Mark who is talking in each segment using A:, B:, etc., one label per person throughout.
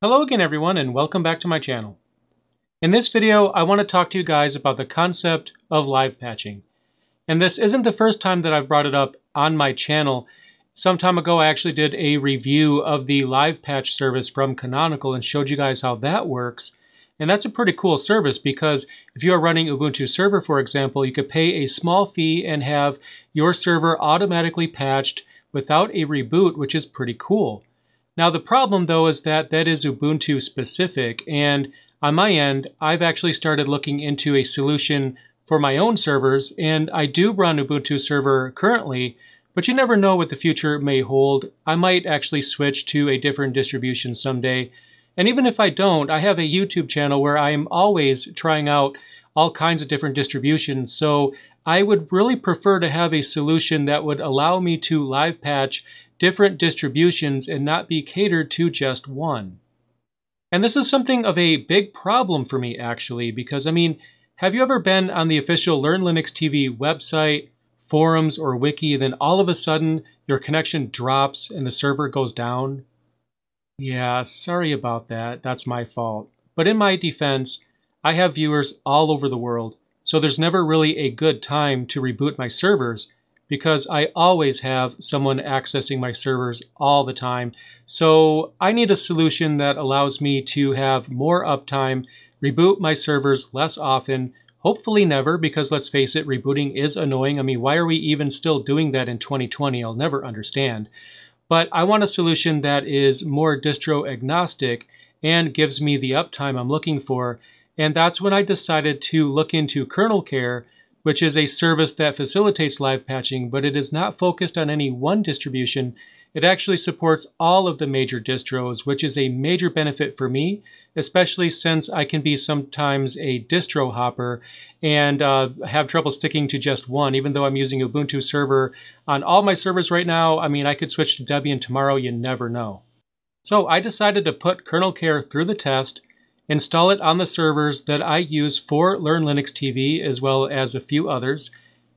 A: Hello again everyone and welcome back to my channel. In this video I want to talk to you guys about the concept of live patching. And this isn't the first time that I've brought it up on my channel. Some time ago I actually did a review of the live patch service from Canonical and showed you guys how that works. And that's a pretty cool service because if you are running Ubuntu server, for example, you could pay a small fee and have your server automatically patched without a reboot, which is pretty cool. Now the problem though is that is Ubuntu specific, and on my end I've actually started looking into a solution for my own servers, and I do run Ubuntu server currently, but you never know what the future may hold. I might actually switch to a different distribution someday, and even if I don't, I have a YouTube channel where I am always trying out all kinds of different distributions, so I would really prefer to have a solution that would allow me to live patch different distributions and not be catered to just one. And this is something of a big problem for me actually, because have you ever been on the official Learn Linux TV website, forums, or wiki, then all of a sudden your connection drops and the server goes down? Yeah, sorry about that, that's my fault. But in my defense, I have viewers all over the world, so there's never really a good time to reboot my servers, because I always have someone accessing my servers all the time. So I need a solution that allows me to have more uptime, reboot my servers less often, hopefully never, because let's face it, rebooting is annoying. Why are we even still doing that in 2020? I'll never understand. But I want a solution that is more distro agnostic and gives me the uptime I'm looking for. And that's when I decided to look into KernelCare, which is a service that facilitates live patching, but it is not focused on any one distribution. It actually supports all of the major distros, which is a major benefit for me, especially since I can be sometimes a distro hopper and have trouble sticking to just one. Even though I'm using Ubuntu server on all my servers right now, I could switch to Debian tomorrow, you never know. So I decided to put KernelCare through the test, install it on the servers that I use for Learn Linux TV as well as a few others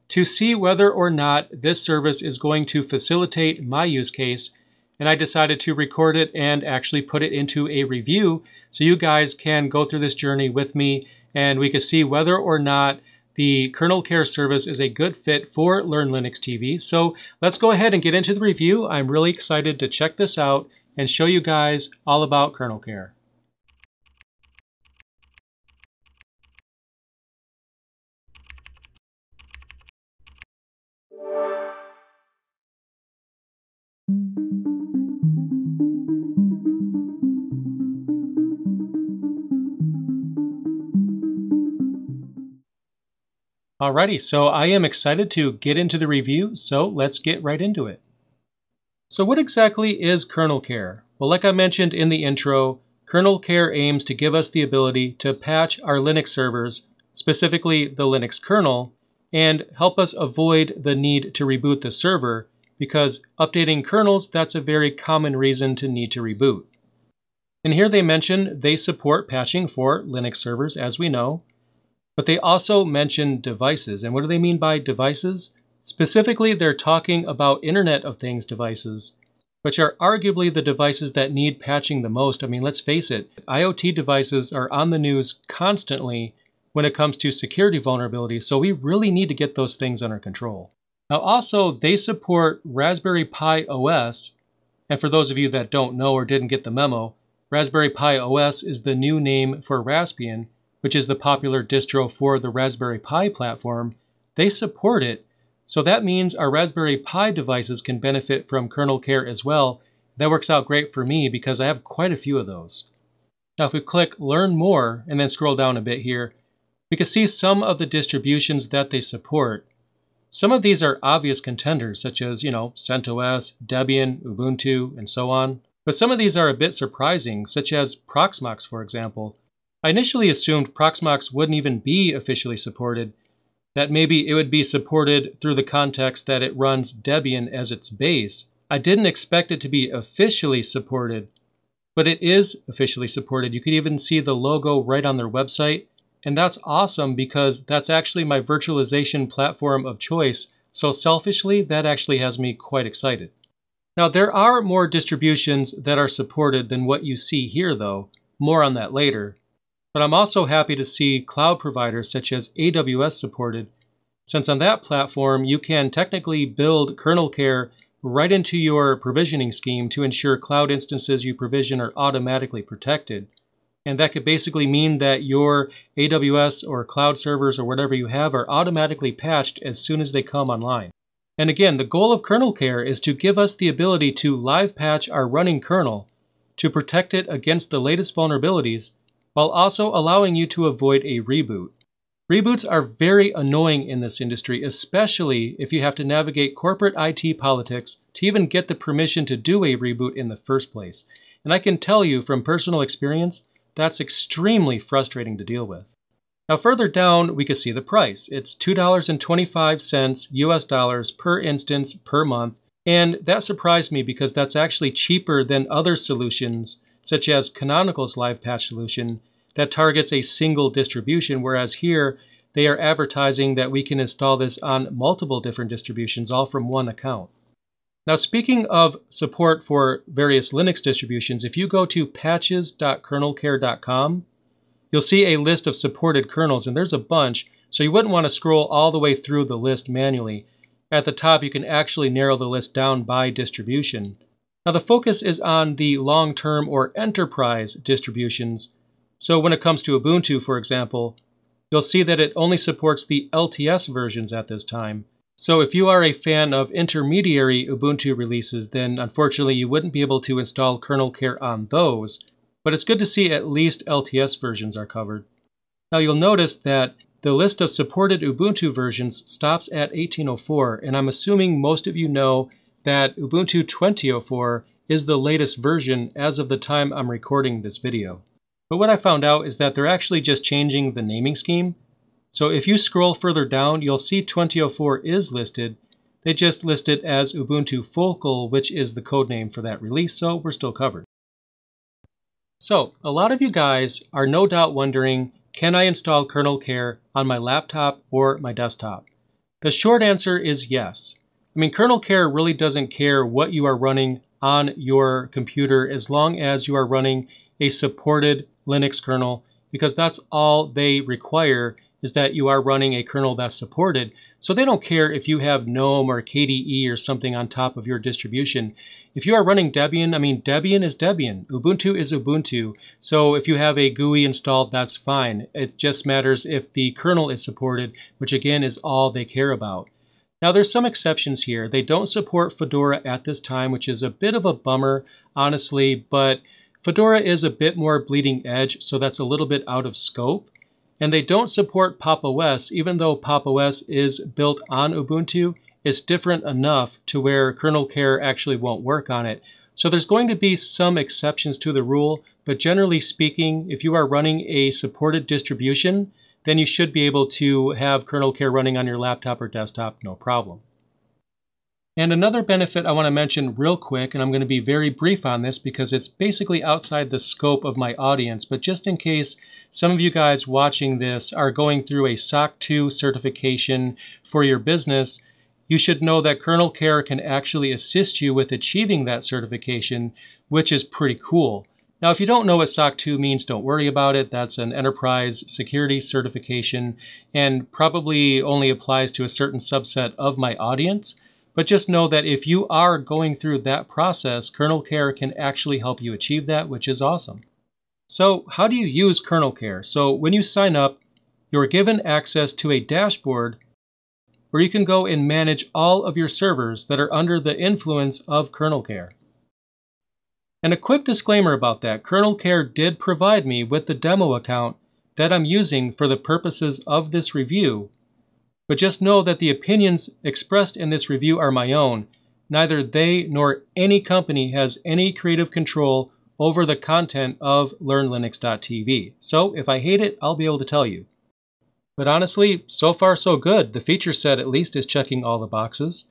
A: to see whether or not this service is going to facilitate my use case. And I decided to record it and actually put it into a review so you guys can go through this journey with me and we can see whether or not the KernelCare service is a good fit for Learn Linux TV. So let's go ahead and get into the review. I'm really excited to check this out and show you guys all about KernelCare. Alrighty, so I am excited to get into the review, so let's get right into it. So what exactly is KernelCare? Well, like I mentioned in the intro, KernelCare aims to give us the ability to patch our Linux servers, specifically the Linux kernel, and help us avoid the need to reboot the server, because updating kernels, that's a very common reason to need to reboot. And here they mention they support patching for Linux servers, as we know. But they also mention devices. And what do they mean by devices? Specifically, they're talking about Internet of Things devices, which are arguably the devices that need patching the most. Let's face it, IoT devices are on the news constantly when it comes to security vulnerabilities, so we really need to get those things under control. Now also, they support Raspberry Pi OS, and for those of you that don't know or didn't get the memo, Raspberry Pi OS is the new name for Raspbian, which is the popular distro for the Raspberry Pi platform. They support it, so that means our Raspberry Pi devices can benefit from KernelCare as well. That works out great for me because I have quite a few of those. Now if we click Learn More and then scroll down a bit here, we can see some of the distributions that they support. Some of these are obvious contenders, such as, CentOS, Debian, Ubuntu, and so on. But some of these are a bit surprising, such as Proxmox, for example. I initially assumed Proxmox wouldn't even be officially supported, that maybe it would be supported through the context that it runs Debian as its base. I didn't expect it to be officially supported, but it is officially supported. You could even see the logo right on their website, and that's awesome because that's actually my virtualization platform of choice, so selfishly, that actually has me quite excited. Now, there are more distributions that are supported than what you see here, though. More on that later. But I'm also happy to see cloud providers such as AWS supported, since on that platform you can technically build KernelCare right into your provisioning scheme to ensure cloud instances you provision are automatically protected. And that could basically mean that your AWS or cloud servers or whatever you have are automatically patched as soon as they come online. And again, the goal of KernelCare is to give us the ability to live patch our running kernel to protect it against the latest vulnerabilities, while also allowing you to avoid a reboot. Reboots are very annoying in this industry, especially if you have to navigate corporate IT politics to even get the permission to do a reboot in the first place. And I can tell you from personal experience, that's extremely frustrating to deal with. Now further down, we can see the price. It's $2.25 US dollars per instance per month. And that surprised me because that's actually cheaper than other solutions, such as Canonical's Live Patch solution, that targets a single distribution, whereas here they are advertising that we can install this on multiple different distributions, all from one account. Now, speaking of support for various Linux distributions, if you go to patches.kernelcare.com, you'll see a list of supported kernels, and there's a bunch, so you wouldn't want to scroll all the way through the list manually. At the top, you can actually narrow the list down by distribution. Now, the focus is on the long-term or enterprise distributions. So when it comes to Ubuntu, for example, you'll see that it only supports the LTS versions at this time. So if you are a fan of intermediary Ubuntu releases, then unfortunately you wouldn't be able to install KernelCare on those, but it's good to see at least LTS versions are covered. Now you'll notice that the list of supported Ubuntu versions stops at 18.04, and I'm assuming most of you know that Ubuntu 20.04 is the latest version as of the time I'm recording this video. But what I found out is that they're actually just changing the naming scheme. So if you scroll further down, you'll see 20.04 is listed. They just list it as Ubuntu Focal, which is the code name for that release, so we're still covered. So a lot of you guys are no doubt wondering, can I install KernelCare on my laptop or my desktop? The short answer is yes. I mean, KernelCare really doesn't care what you are running on your computer as long as you are running a supported Linux kernel, because that's all they require is that you are running a kernel that's supported. So they don't care if you have GNOME or KDE or something on top of your distribution. If you are running Debian, I mean, Debian is Debian. Ubuntu is Ubuntu. So if you have a GUI installed, that's fine. It just matters if the kernel is supported, which again is all they care about. Now there's some exceptions here. They don't support Fedora at this time, which is a bit of a bummer, honestly, but Fedora is a bit more bleeding edge, so that's a little bit out of scope. And they don't support Pop! OS, even though Pop! OS is built on Ubuntu. It's different enough to where KernelCare actually won't work on it. So there's going to be some exceptions to the rule, but generally speaking, if you are running a supported distribution, then you should be able to have KernelCare running on your laptop or desktop, no problem. And another benefit I want to mention real quick, and I'm going to be very brief on this because it's basically outside the scope of my audience, but just in case some of you guys watching this are going through a SOC 2 certification for your business, you should know that KernelCare can actually assist you with achieving that certification, which is pretty cool. Now, if you don't know what SOC 2 means, don't worry about it. That's an enterprise security certification and probably only applies to a certain subset of my audience. But just know that if you are going through that process, KernelCare can actually help you achieve that, which is awesome. So how do you use KernelCare? So when you sign up, you're given access to a dashboard where you can go and manage all of your servers that are under the influence of KernelCare. And a quick disclaimer about that, KernelCare did provide me with the demo account that I'm using for the purposes of this review, but just know that the opinions expressed in this review are my own. Neither they nor any company has any creative control over the content of LearnLinux.tv. So if I hate it, I'll be able to tell you. But honestly, so far so good. The feature set at least is checking all the boxes.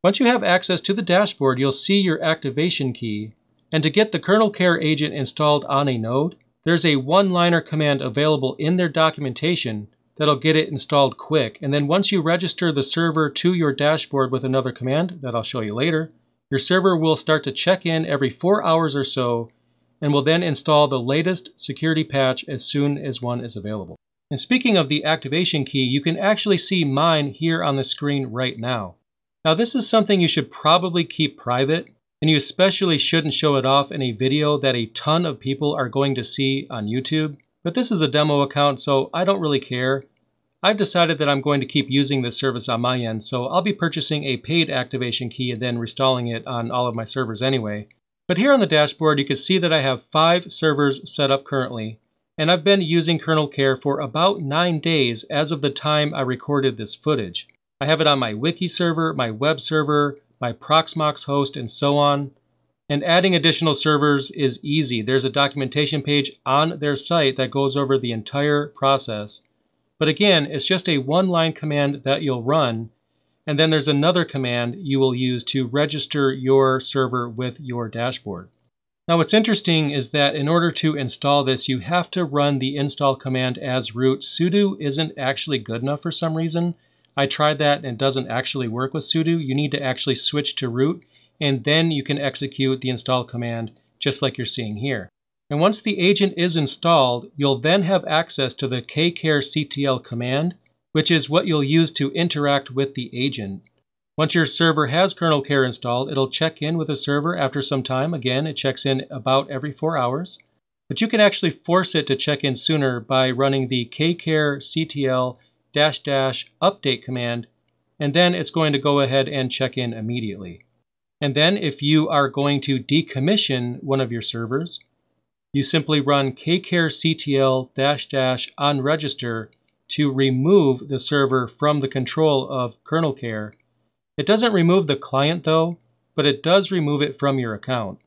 A: Once you have access to the dashboard, you'll see your activation key. And to get the KernelCare agent installed on a node, there's a one-liner command available in their documentation that'll get it installed quick. And then once you register the server to your dashboard with another command that I'll show you later, your server will start to check in every 4 hours or so and will then install the latest security patch as soon as one is available. And speaking of the activation key, you can actually see mine here on the screen right now. Now this is something you should probably keep private, and you especially shouldn't show it off in a video that a ton of people are going to see on YouTube. But this is a demo account, so I don't really care. I've decided that I'm going to keep using this service on my end, so I'll be purchasing a paid activation key and then reinstalling it on all of my servers anyway. But here on the dashboard, you can see that I have 5 servers set up currently, and I've been using KernelCare for about 9 days as of the time I recorded this footage. I have it on my wiki server, my web server, my Proxmox host, and so on. And adding additional servers is easy. There's a documentation page on their site that goes over the entire process. But again, it's just a one-line command that you'll run, and then there's another command you will use to register your server with your dashboard. Now what's interesting is that in order to install this, you have to run the install command as root. sudo isn't actually good enough for some reason. I tried that and it doesn't actually work with sudo. You need to actually switch to root, and then you can execute the install command just like you're seeing here. And once the agent is installed, you'll then have access to the kcare-ctl command, which is what you'll use to interact with the agent. Once your server has KernelCare installed, it'll check in with the server after some time. Again, it checks in about every 4 hours. But you can actually force it to check in sooner by running the kcare-ctl --update command, and then it's going to go ahead and check in immediately. And then if you are going to decommission one of your servers, you simply run kcare-ctl --onregister to remove the server from the control of KernelCare. It doesn't remove the client though, but it does remove it from your account.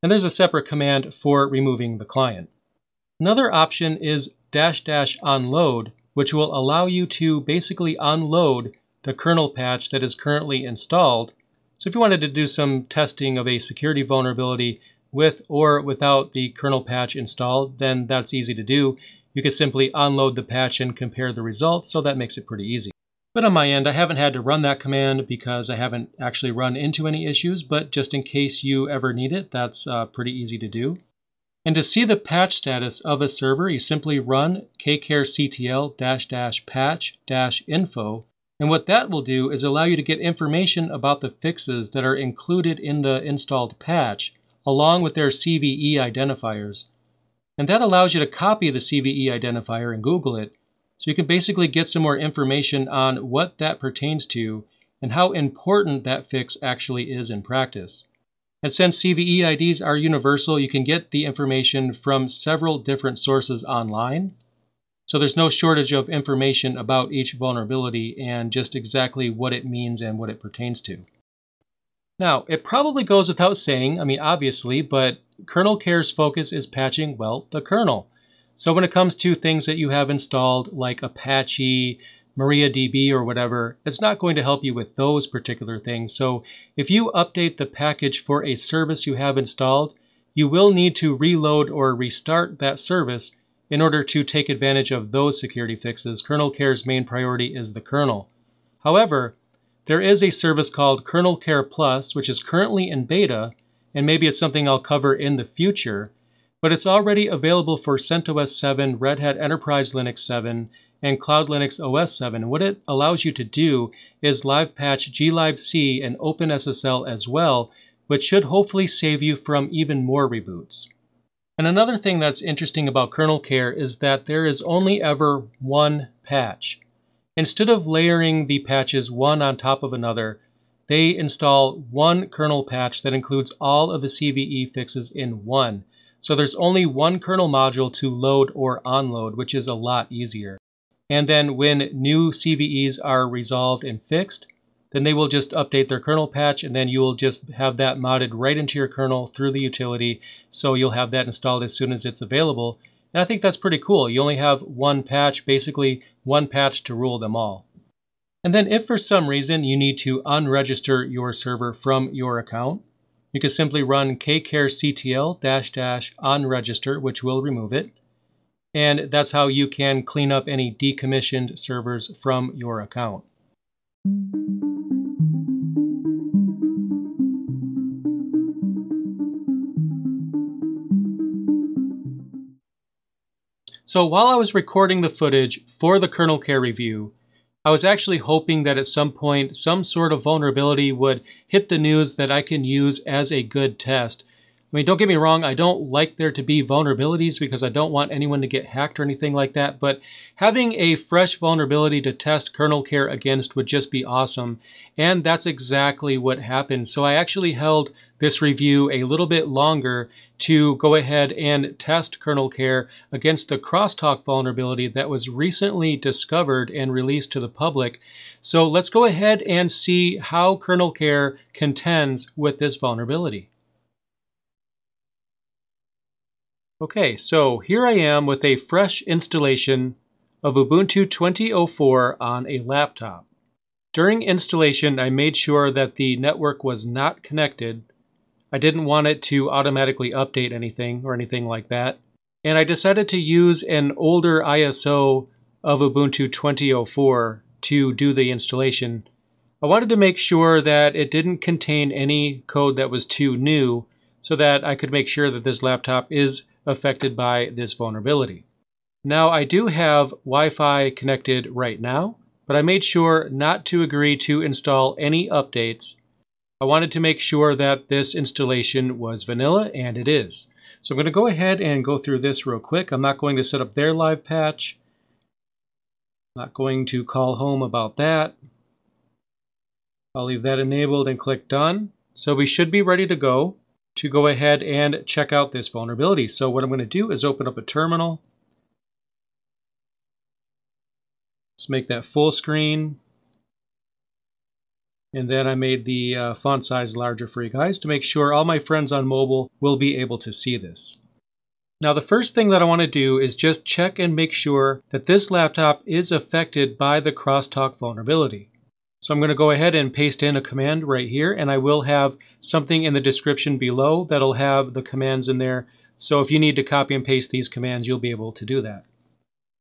A: And there's a separate command for removing the client. Another option is --onload, which will allow you to basically unload the kernel patch that is currently installed. So if you wanted to do some testing of a security vulnerability with or without the kernel patch installed, then that's easy to do. You can simply unload the patch and compare the results, so that makes it pretty easy. But on my end, I haven't had to run that command because I haven't actually run into any issues, but just in case you ever need it, that's pretty easy to do. And to see the patch status of a server, you simply run kcare-ctl --patch-info, and what that will do is allow you to get information about the fixes that are included in the installed patch, along with their CVE identifiers. And that allows you to copy the CVE identifier and Google it, so you can basically get some more information on what that pertains to and how important that fix actually is in practice. And since CVE IDs are universal, you can get the information from several different sources online. So there's no shortage of information about each vulnerability and just exactly what it means and what it pertains to. Now, it probably goes without saying, obviously, but KernelCare's focus is patching, well, the kernel. So when it comes to things that you have installed, like Apache, MariaDB, or whatever, it's not going to help you with those particular things. So if you update the package for a service you have installed, you will need to reload or restart that service in order to take advantage of those security fixes. KernelCare's main priority is the kernel. However, there is a service called KernelCare Plus, which is currently in beta, and maybe it's something I'll cover in the future, but it's already available for CentOS 7, Red Hat Enterprise Linux 7, and CloudLinux OS 7. And what it allows you to do is live patch glibc and OpenSSL as well, which should hopefully save you from even more reboots. And another thing that's interesting about KernelCare is that there is only ever one patch. Instead of layering the patches one on top of another, they install one kernel patch that includes all of the CVE fixes in one. So there's only one kernel module to load or unload, which is a lot easier. And then when new CVEs are resolved and fixed, then they will just update their kernel patch, and then you will just have that modded right into your kernel through the utility, so you'll have that installed as soon as it's available. And I think that's pretty cool. You only have one patch, basically one patch to rule them all. And then if for some reason you need to unregister your server from your account, you can simply run kcare-ctl --onregister, which will remove it. And that's how you can clean up any decommissioned servers from your account. So while I was recording the footage for the KernelCare review, I was actually hoping that at some point some sort of vulnerability would hit the news that I can use as a good test. I mean, don't get me wrong, I don't like there to be vulnerabilities because I don't want anyone to get hacked or anything like that, but having a fresh vulnerability to test KernelCare against would just be awesome, and that's exactly what happened. So I actually held this review a little bit longer to go ahead and test KernelCare against the Crosstalk vulnerability that was recently discovered and released to the public. So let's go ahead and see how KernelCare contends with this vulnerability. Okay, so here I am with a fresh installation of Ubuntu 20.04 on a laptop. During installation, I made sure that the network was not connected. I didn't want it to automatically update anything or anything like that. And I decided to use an older ISO of Ubuntu 20.04 to do the installation. I wanted to make sure that it didn't contain any code that was too new so that I could make sure that this laptop is affected by this vulnerability. Now, I do have Wi-Fi connected right now, but I made sure not to agree to install any updates. I wanted to make sure that this installation was vanilla, and it is. So I'm going to go ahead and go through this real quick. I'm not going to set up their live patch. I'm not going to call home about that. I'll leave that enabled and click done. So we should be ready to go ahead and check out this vulnerability. So what I'm going to do is open up a terminal. Let's make that full screen. And then I made the font size larger for you guys to make sure all my friends on mobile will be able to see this. Now the first thing that I want to do is just check and make sure that this laptop is affected by the Crosstalk vulnerability. So I'm going to go ahead and paste in a command right here, and I will have something in the description below that'll have the commands in there. So if you need to copy and paste these commands, you'll be able to do that.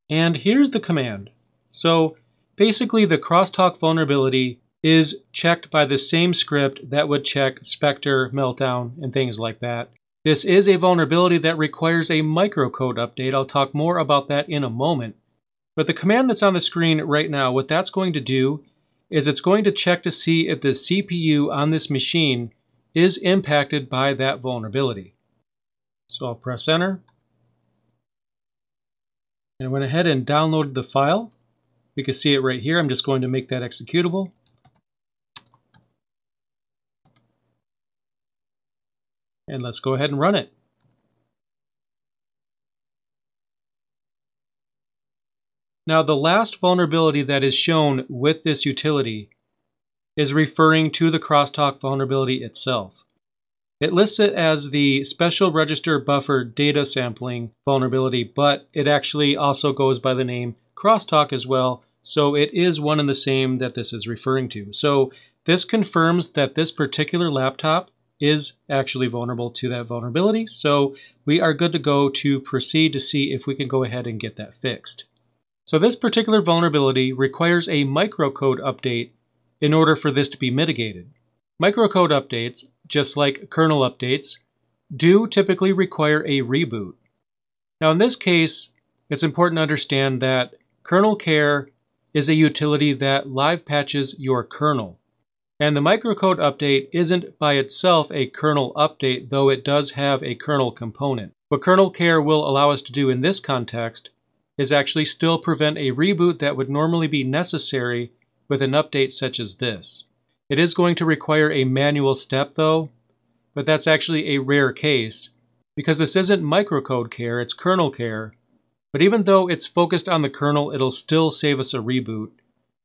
A: And here's the command. So basically the Crosstalk vulnerability is checked by the same script that would check Spectre, Meltdown, and things like that. This is a vulnerability that requires a microcode update. I'll talk more about that in a moment. But the command that's on the screen right now, what that's going to do is it's going to check to see if the CPU on this machine is impacted by that vulnerability. So I'll press enter. And I went ahead and downloaded the file. We can see it right here. I'm just going to make that executable. And let's go ahead and run it. Now the last vulnerability that is shown with this utility is referring to the Crosstalk vulnerability itself. It lists it as the special register buffer data sampling vulnerability, but it actually also goes by the name Crosstalk as well, so it is one and the same that this is referring to. So this confirms that this particular laptop is actually vulnerable to that vulnerability, so we are good to go to proceed to see if we can go ahead and get that fixed. So this particular vulnerability requires a microcode update in order for this to be mitigated. Microcode updates, just like kernel updates, do typically require a reboot. Now in this case, it's important to understand that KernelCare is a utility that live patches your kernel. And the microcode update isn't by itself a kernel update, though it does have a kernel component. What KernelCare will allow us to do in this context is actually still prevent a reboot that would normally be necessary with an update such as this. It is going to require a manual step though, but that's actually a rare case because this isn't microcode care, it's KernelCare. But even though it's focused on the kernel, it'll still save us a reboot.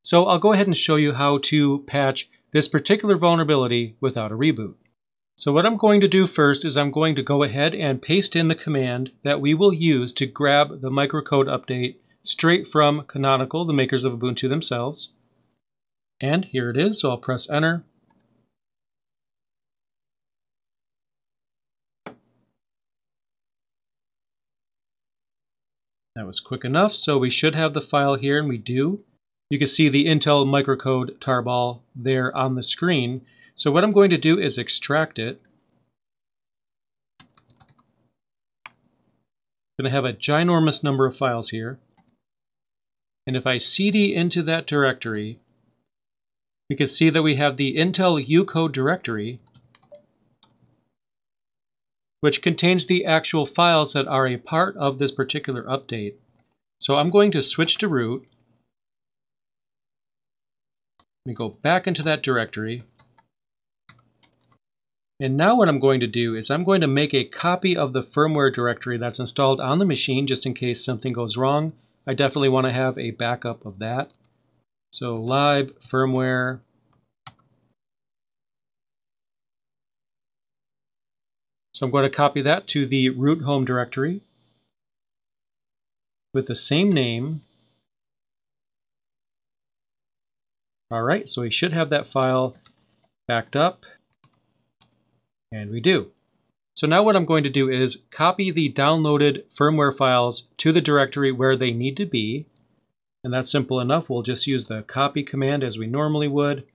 A: So I'll go ahead and show you how to patch this particular vulnerability without a reboot. So what I'm going to do first is I'm going to go ahead and paste in the command that we will use to grab the microcode update straight from Canonical, the makers of Ubuntu themselves. And here it is, so I'll press enter. That was quick enough, so we should have the file here, and we do. You can see the Intel microcode tarball there on the screen. So what I'm going to do is extract it. going to have a ginormous number of files here. And if I cd into that directory, we can see that we have the Intel ucode directory, which contains the actual files that are a part of this particular update. So I'm going to switch to root. Let me go back into that directory. And now what I'm going to do is I'm going to make a copy of the firmware directory that's installed on the machine just in case something goes wrong. I definitely want to have a backup of that. So lib firmware. So I'm going to copy that to the root home directory with the same name. All right, so we should have that file backed up. And we do. So now what I'm going to do is copy the downloaded firmware files to the directory where they need to be. And that's simple enough. We'll just use the copy command as we normally would.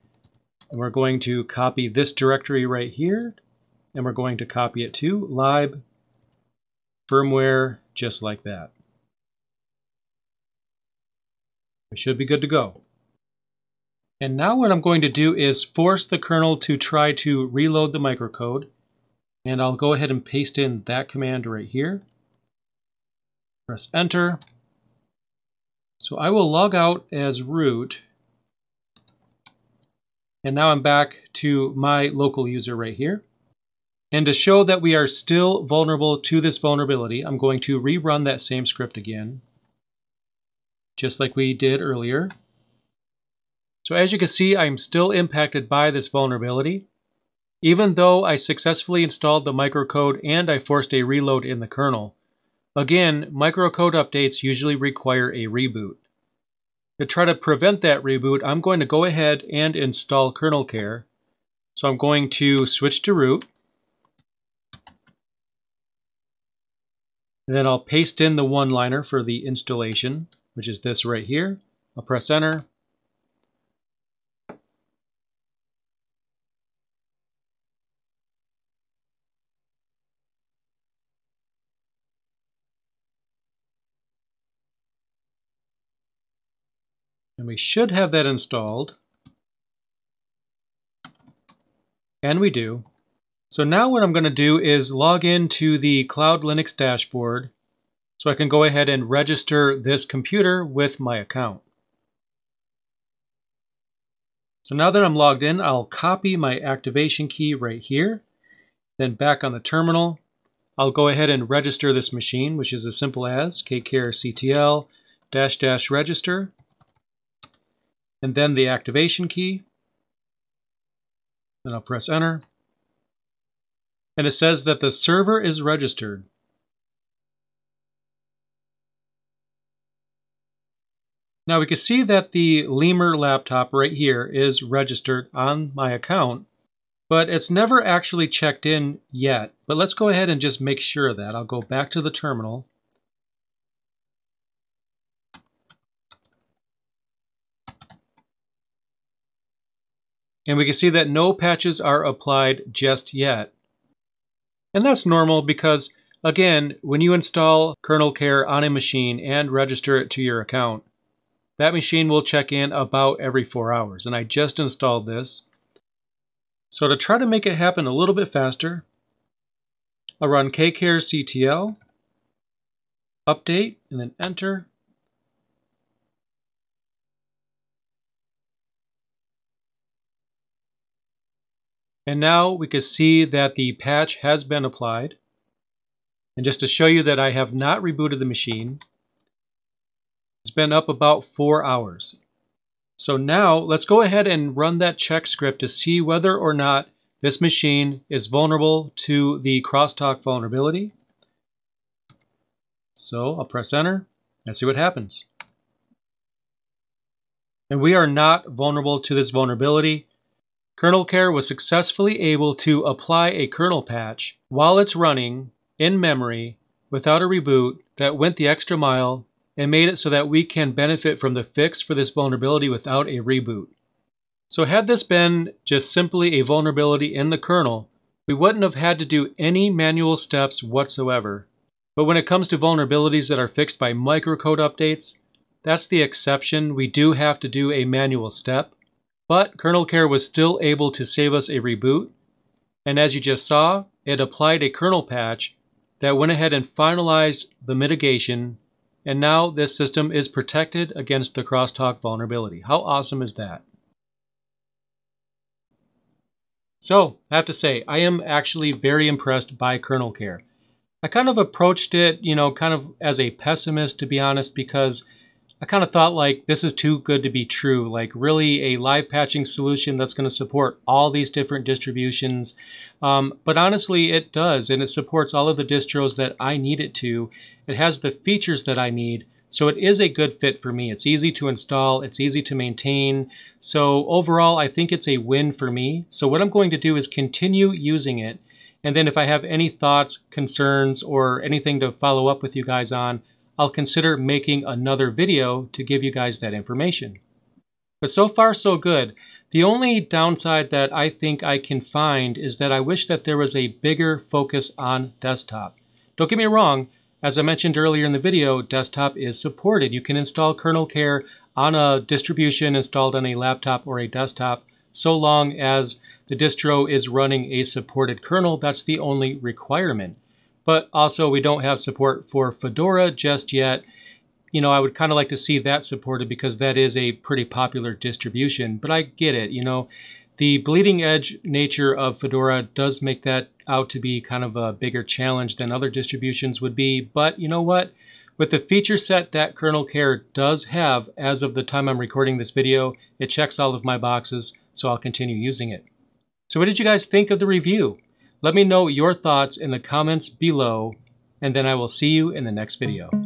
A: And we're going to copy this directory right here. And we're going to copy it to lib firmware just like that. We should be good to go. And now what I'm going to do is force the kernel to try to reload the microcode. And I'll go ahead and paste in that command right here. Press enter. So I will log out as root. And now I'm back to my local user right here. And to show that we are still vulnerable to this vulnerability, I'm going to rerun that same script again, just like we did earlier. So as you can see, I'm still impacted by this vulnerability. Even though I successfully installed the microcode and I forced a reload in the kernel. Again, microcode updates usually require a reboot. To try to prevent that reboot, I'm going to go ahead and install KernelCare. So I'm going to switch to root. And then I'll paste in the one-liner for the installation, which is this right here. I'll press enter. And we should have that installed. And we do. So now what I'm going to do is log into the CloudLinux dashboard so I can go ahead and register this computer with my account. So now that I'm logged in, I'll copy my activation key right here. Then back on the terminal, I'll go ahead and register this machine, which is as simple as kctl -- register. And then the activation key. Then I'll press enter. And it says that the server is registered. Now we can see that the Lemur laptop right here is registered on my account, but it's never actually checked in yet. But let's go ahead and just make sure of that. I'll go back to the terminal. And we can see that no patches are applied just yet. And that's normal because, again, when you install KernelCare on a machine and register it to your account, that machine will check in about every 4 hours. And I just installed this. So to try to make it happen a little bit faster, I'll run kctl update and then enter. And now we can see that the patch has been applied. And just to show you that I have not rebooted the machine, it's been up about 4 hours. So now let's go ahead and run that check script to see whether or not this machine is vulnerable to the Crosstalk vulnerability. So I'll press enter and see what happens. And we are not vulnerable to this vulnerability. KernelCare was successfully able to apply a kernel patch while it's running in memory without a reboot that went the extra mile and made it so that we can benefit from the fix for this vulnerability without a reboot. So had this been just simply a vulnerability in the kernel, we wouldn't have had to do any manual steps whatsoever. But when it comes to vulnerabilities that are fixed by microcode updates, that's the exception. We do have to do a manual step. But KernelCare was still able to save us a reboot. And as you just saw, it applied a kernel patch that went ahead and finalized the mitigation. And now this system is protected against the Crosstalk vulnerability. How awesome is that? So, I have to say, I am actually very impressed by KernelCare. I kind of approached it, kind of as a pessimist, to be honest, because I kind of thought like this is too good to be true. Like really a live patching solution that's going to support all these different distributions. But honestly, it does, and it supports all of the distros that I need it to. It has the features that I need, so it is a good fit for me. It's easy to install, it's easy to maintain. So overall, I think it's a win for me. So what I'm going to do is continue using it. And then if I have any thoughts, concerns, or anything to follow up with you guys on, I'll consider making another video to give you guys that information. But so far, so good. The only downside that I think I can find is that I wish that there was a bigger focus on desktop. Don't get me wrong, as I mentioned earlier in the video, desktop is supported. You can install KernelCare on a distribution installed on a laptop or a desktop, so long as the distro is running a supported kernel. That's the only requirement. But also we don't have support for Fedora just yet. I would kind of like to see that supported because that is a pretty popular distribution, but I get it. The bleeding edge nature of Fedora does make that out to be kind of a bigger challenge than other distributions would be. But you know what? With the feature set that KernelCare does have as of the time I'm recording this video, it checks all of my boxes, so I'll continue using it. So what did you guys think of the review? Let me know your thoughts in the comments below, and then I will see you in the next video.